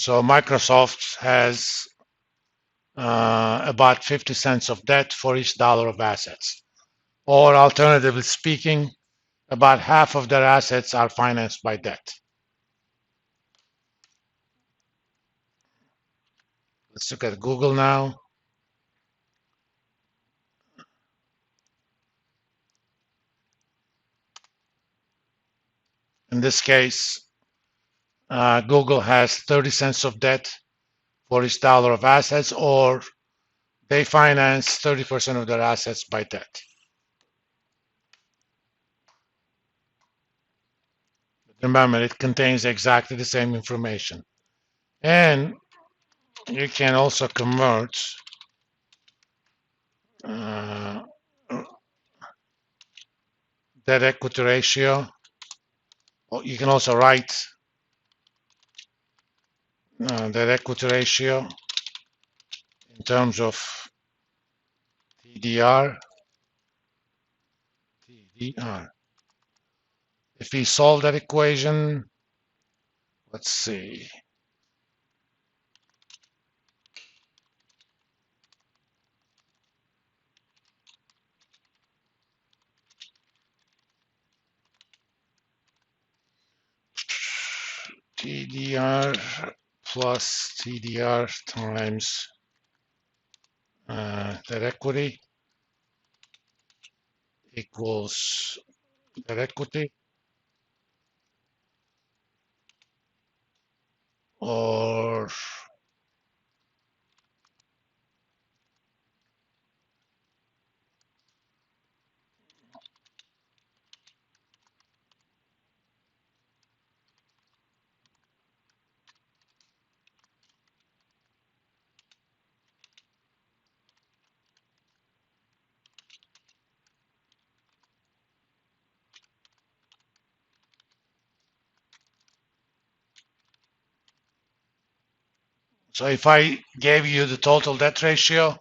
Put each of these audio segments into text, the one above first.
So Microsoft has about 50 cents of debt for each dollar of assets. Or alternatively speaking, about half of their assets are financed by debt. Let's look at Google now. In this case, Google has 30 cents of debt for each dollar of assets, or they finance 30% of their assets by debt. Remember, it contains exactly the same information. And you can also convert debt equity ratio. Or you can also write debt equity ratio in terms of TDR. If we solve that equation, let's see. TDR plus TDR times debt equity equals debt equity, or so if I gave you the total debt ratio,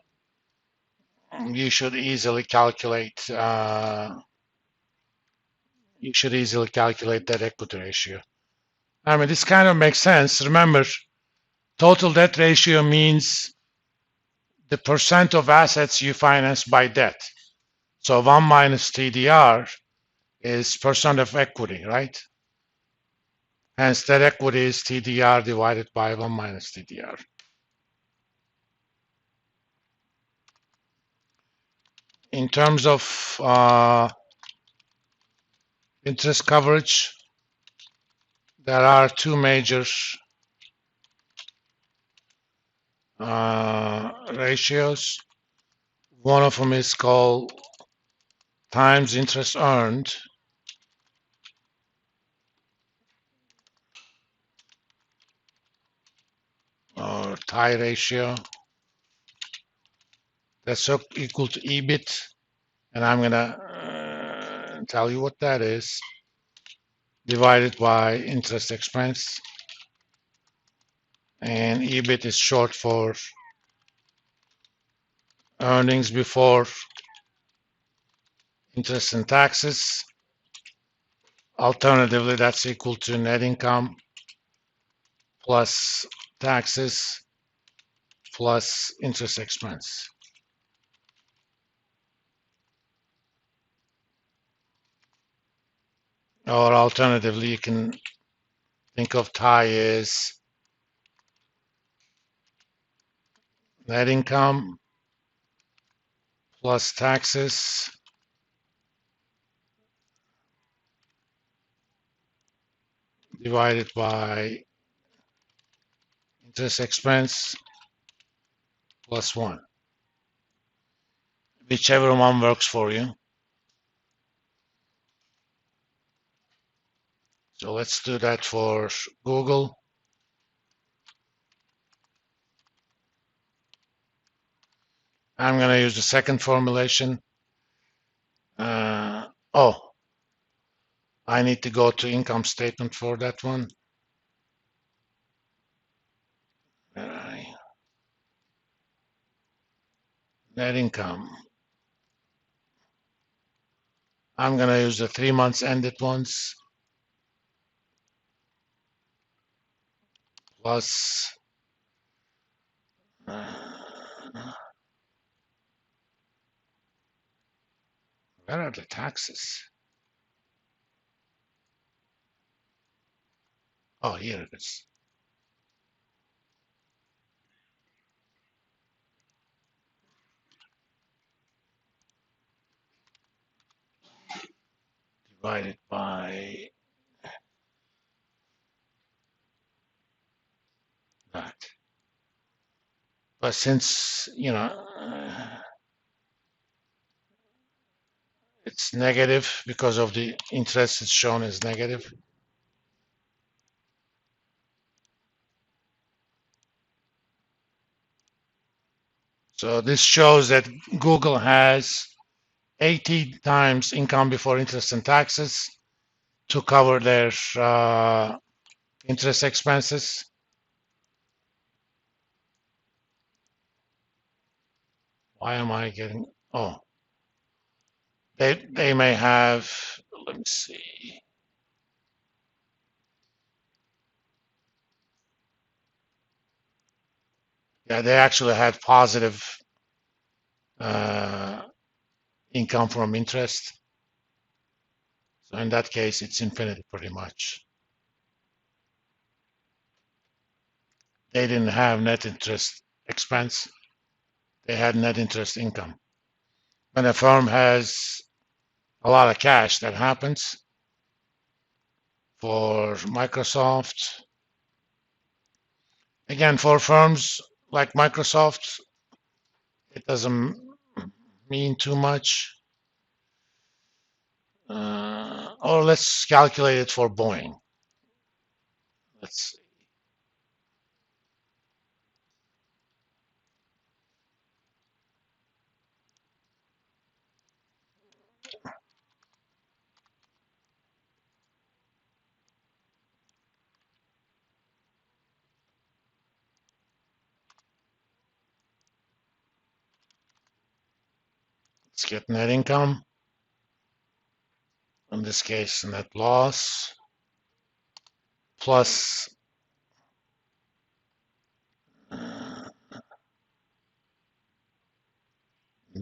you should easily calculate that equity ratio. I mean, this kind of makes sense. Remember, total debt ratio means the percent of assets you finance by debt. So 1 minus TDR is percent of equity, right? Hence, that equity is TDR divided by 1 minus TDR. In terms of interest coverage, there are two major ratios. One of them is called times interest earned, or TIE ratio. That's equal to EBIT, and I'm gonna tell you what that is, divided by interest expense. And EBIT is short for earnings before interest and taxes. Alternatively, that's equal to net income plus taxes plus interest expense. Or alternatively, you can think of TIE as net income plus taxes divided by interest expense plus 1. Whichever one works for you. So let's do that for Google. I'm going to use the second formulation. Oh, I need to go to income statement for that one. Net income. I'm going to use the 3 months ended ones plus where are the taxes? Oh, here it is. Divided by that. But since, it's negative because of the interest is shown as negative. So this shows that Google has 80 times income before interest and taxes to cover their interest expenses. Why am I getting, oh, they may have, let me see. Yeah, they actually had positive income from interest. So in that case, it's infinity pretty much. They didn't have net interest expense. They had net interest income. When a firm has a lot of cash, that happens. For Microsoft, again, for firms like Microsoft, it doesn't mean too much. Or let's calculate it for Boeing. Let's see. Let's get net income. In this case, net loss plus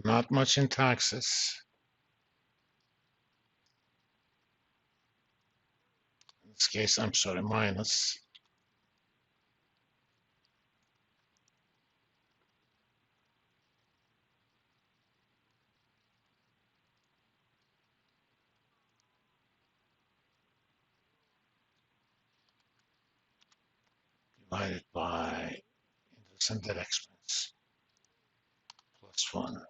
not much in taxes. In this case, I'm sorry, minus. Divided by interest and debt expense plus 1.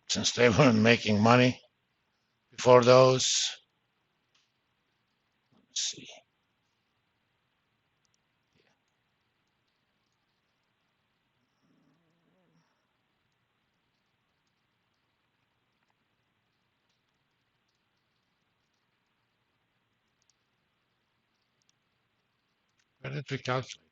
Since they weren't making money before those, let's see. Where did we calculate?